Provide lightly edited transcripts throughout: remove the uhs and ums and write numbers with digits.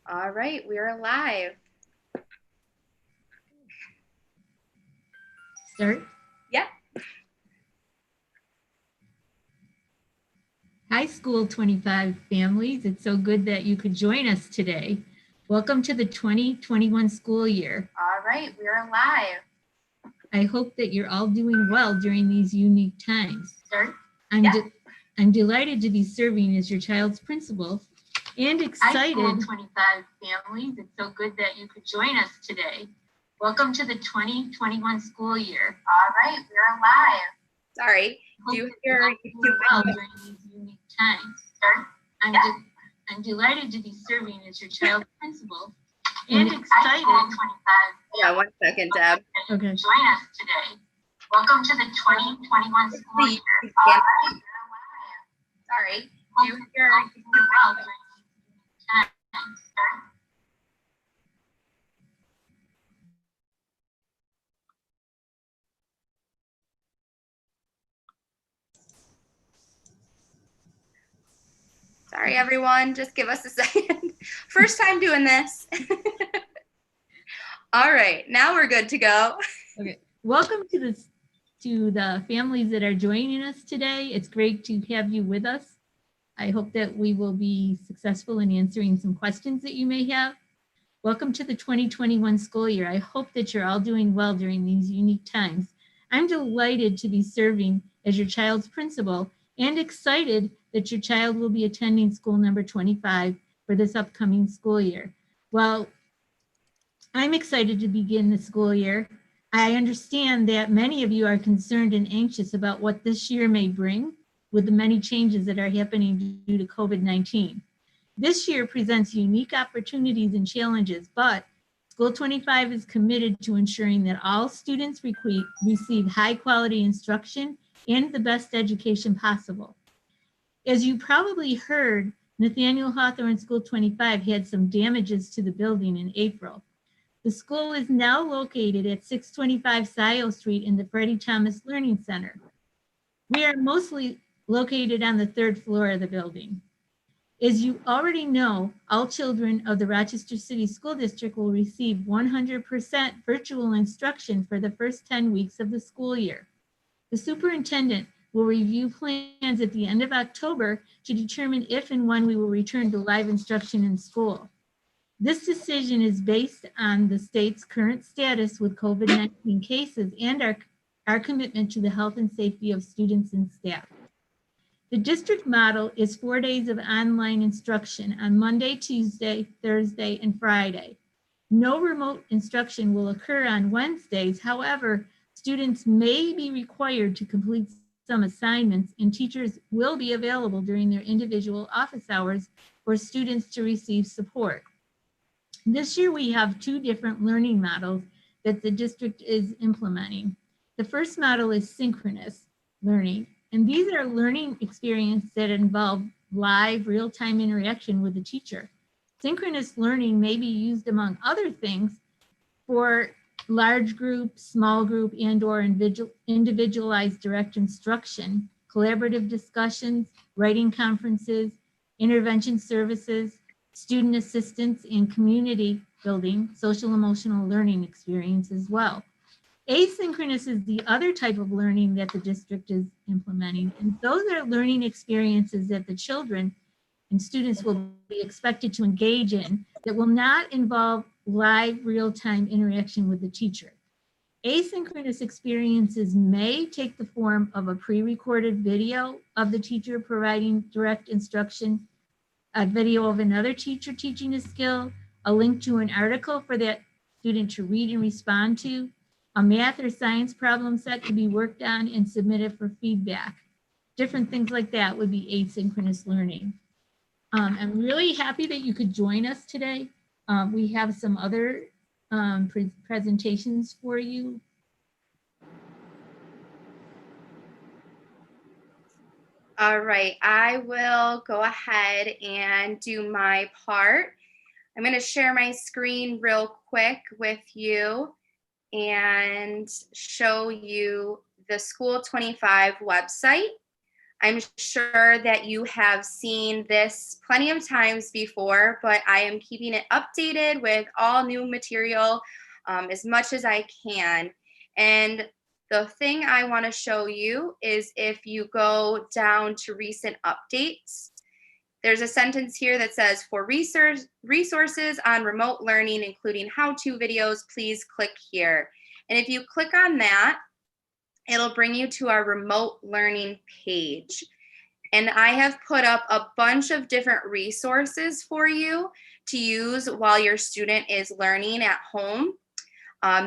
All right, we're live. Start? Yeah. Hi, School 25 families. It's so good that you could join us today. Welcome to the 2021 school year. All right, we're live. I hope that you're all doing well during these unique times. Start? I'm delighted to be serving as your child's principal and excited. Hi, School 25 families. It's so good that you could join us today. Welcome to the 2021 school year. All right, we're live. Sorry. Do you hear well during these unique times? I'm delighted to be serving as your child's principal and excited. Yeah, 1 second, Deb. Okay. Join us today. Welcome to the 2021 school year. All right, we're live. Sorry. Do you hear well during these times? Sorry, everyone. Just give us a second. First time doing this. All right, now we're good to go. Okay. Welcome to the families that are joining us today. It's great to have you with us. I hope that we will be successful in answering some questions that you may have. Welcome to the 2021 school year. I hope that you're all doing well during these unique times. I'm delighted to be serving as your child's principal and excited that your child will be attending school number 25 for this upcoming school year. Well, I'm excited to begin the school year. I understand that many of you are concerned and anxious about what this year may bring with the many changes that are happening due to COVID-19. This year presents unique opportunities and challenges, but School 25 is committed to ensuring that all students receive high quality instruction and the best education possible. As you probably heard, Nathaniel Hawthorne School 25 had some damages to the building in April. The school is now located at 625 Scioto Street in the Freddie Thomas Learning Center. We are mostly located on the 3rd floor of the building. As you already know, all children of the Rochester City School District will receive 100% virtual instruction for the first 10 weeks of the school year. The superintendent will review plans at the end of October to determine if and when we will return to live instruction in school. This decision is based on the state's current status with COVID-19 cases and our commitment to the health and safety of students and staff. The district model is 4 days of online instruction on Monday, Tuesday, Thursday, and Friday. No remote instruction will occur on Wednesdays. However, students may be required to complete some assignments, and teachers will be available during their individual office hours for students to receive support. This year, we have 2 different learning models that the district is implementing. The first model is synchronous learning, and these are learning experiences that involve live, real-time interaction with the teacher. Synchronous learning may be used, among other things, for large group, small group, and/or individualized direct instruction, collaborative discussions, writing conferences, intervention services, student assistance, and community building, social emotional learning experience as well. Asynchronous is the other type of learning that the district is implementing, and those are learning experiences that the children and students will be expected to engage in that will not involve live real-time interaction with the teacher. Asynchronous experiences may take the form of a pre-recorded video of the teacher providing direct instruction, a video of another teacher teaching a skill, a link to an article for that student to read and respond to, a math or science problem set to be worked on and submitted for feedback. Different things like that would be asynchronous learning. I'm really happy that you could join us today. We have some other presentations for you. All right, I will go ahead and do my part. I'm going to share my screen real quick with you and show you the School 25 website. I'm sure that you have seen this plenty of times before, but I am keeping it updated with all new material as much as I can. And the thing I want to show you is if you go down to recent updates, there's a sentence here that says, for resources on remote learning, including how-to videos, please click here. And if you click on that, it'll bring you to our remote learning page. And I have put up a bunch of different resources for you to use while your student is learning at home.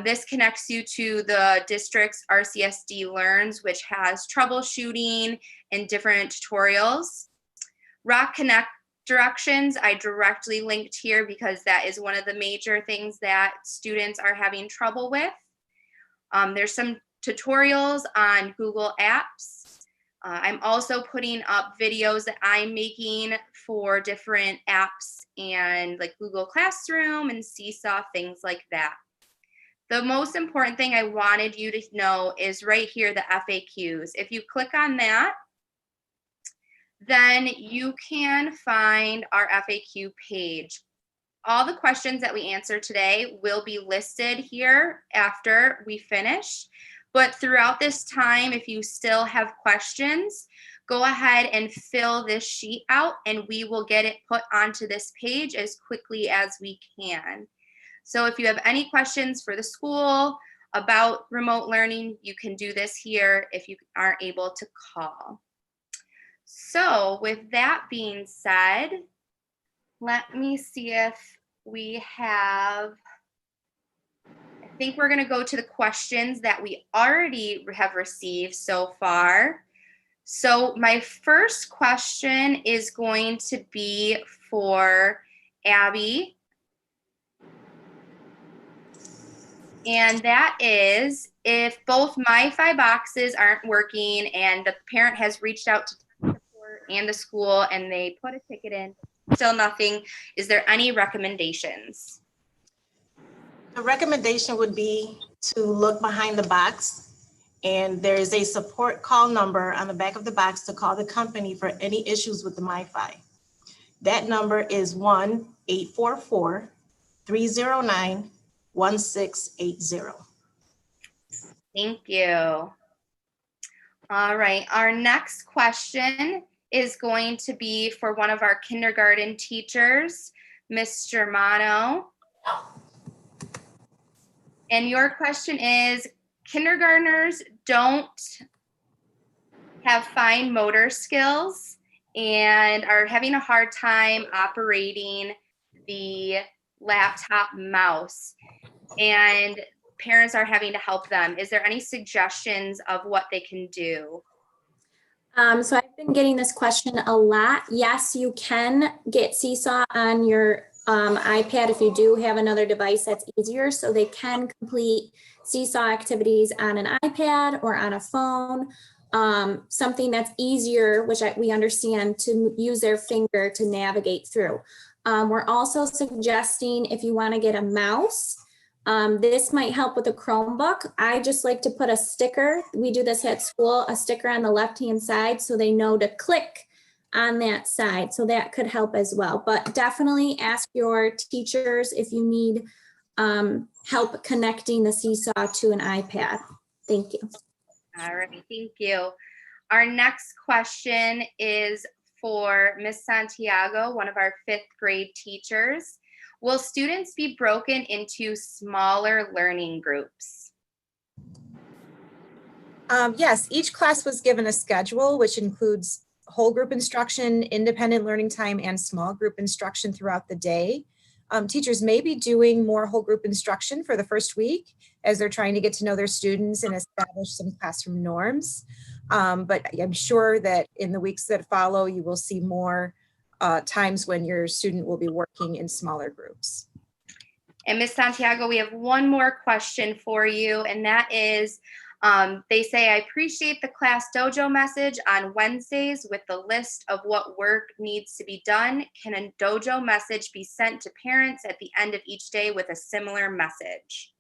This connects you to the district's RCSD Learns, which has troubleshooting and different tutorials. Rock Connect directions, I directly linked here because that is one of the major things that students are having trouble with. There's some tutorials on Google Apps. I'm also putting up videos that I'm making for different apps and like Google Classroom and Seesaw, things like that. The most important thing I wanted you to know is right here, the FAQs. If you click on that, then you can find our FAQ page. All the questions that we answer today will be listed here after we finish. But throughout this time, if you still have questions, go ahead and fill this sheet out and we will get it put onto this page as quickly as we can. So if you have any questions for the school about remote learning, you can do this here if you aren't able to call. So with that being said, let me see if we have, I think we're going to go to the questions that we already have received so far. So my first question is going to be for Abby. And that is, if both MyFi boxes aren't working and the parent has reached out to support and the school and they put a ticket in, still nothing, is there any recommendations? The recommendation would be to look behind the box, and there is a support call number on the back of the box to call the company for any issues with the MyFi. That number is 1-844-309-1680. Thank you. All right, our next question is going to be for one of our kindergarten teachers, Ms. Germano. And your question is, kindergartners don't have fine motor skills and are having a hard time operating the laptop mouse, and parents are having to help them. Is there any suggestions of what they can do? So I've been getting this question a lot. Yes, you can get Seesaw on your iPad if you do have another device that's easier. So they can complete Seesaw activities on an iPad or on a phone. Something that's easier, which we understand, to use their finger to navigate through. We're also suggesting if you want to get a mouse, this might help with a Chromebook. I just like to put a sticker. We do this at school, a sticker on the left-hand side so they know to click on that side. So that could help as well. But definitely ask your teachers if you need help connecting the Seesaw to an iPad. Thank you. All right, thank you. Our next question is for Ms. Santiago, one of our 5th grade teachers. Will students be broken into smaller learning groups? Yes, each class was given a schedule, which includes whole group instruction, independent learning time, and small group instruction throughout the day. Teachers may be doing more whole group instruction for the first week as they're trying to get to know their students and establish some classroom norms. But I'm sure that in the weeks that follow, you will see more times when your student will be working in smaller groups. And Ms. Santiago, we have one more question for you, and that is, they say, I appreciate the class dojo message on Wednesdays with the list of what work needs to be done. Can a dojo message be sent to parents at the end of each day with a similar message?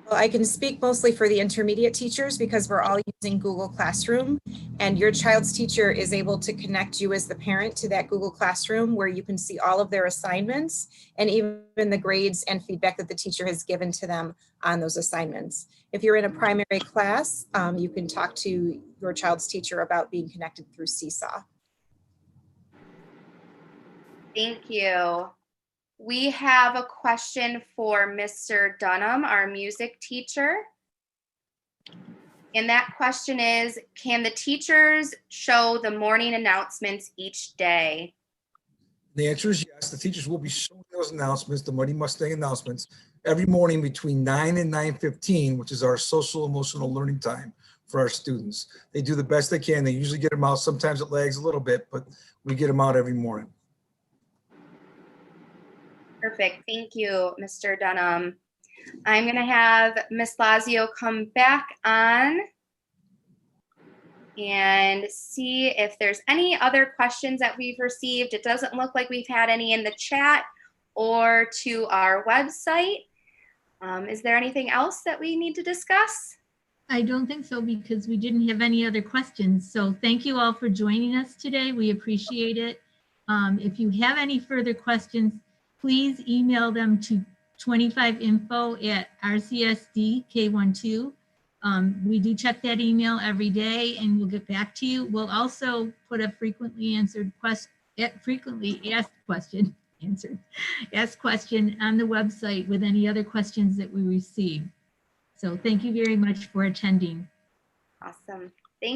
Well, I can speak mostly for the intermediate teachers because we're all using Google Classroom, and your child's teacher is able to connect you as the parent to that Google Classroom where you can see all of their assignments and even the grades and feedback that the teacher has given to them on those assignments. If you're in a primary class, you can talk to your child's teacher about being connected through Seesaw. Thank you. We have a question for Mr. Dunham, our music teacher. And that question is, can the teachers show the morning announcements each day? The answer is yes. The teachers will be showing those announcements, the Muddy Mustang announcements, every morning between 9 and 9:15, which is our social emotional learning time for our students. They do the best they can. They usually get them out. Sometimes it lags a little bit, but we get them out every morning. Perfect. Thank you, Mr. Dunham. I'm going to have Ms. Lazio come back on and see if there's any other questions that we've received. It doesn't look like we've had any in the chat or to our website. Is there anything else that we need to discuss? I don't think so because we didn't have any other questions. So thank you all for joining us today. We appreciate it. If you have any further questions, please email them to 25info@rcsdk12. We do check that email every day and we'll get back to you. We'll also put a frequently asked question on the website with any other questions that we receive. So thank you very much for attending. Awesome.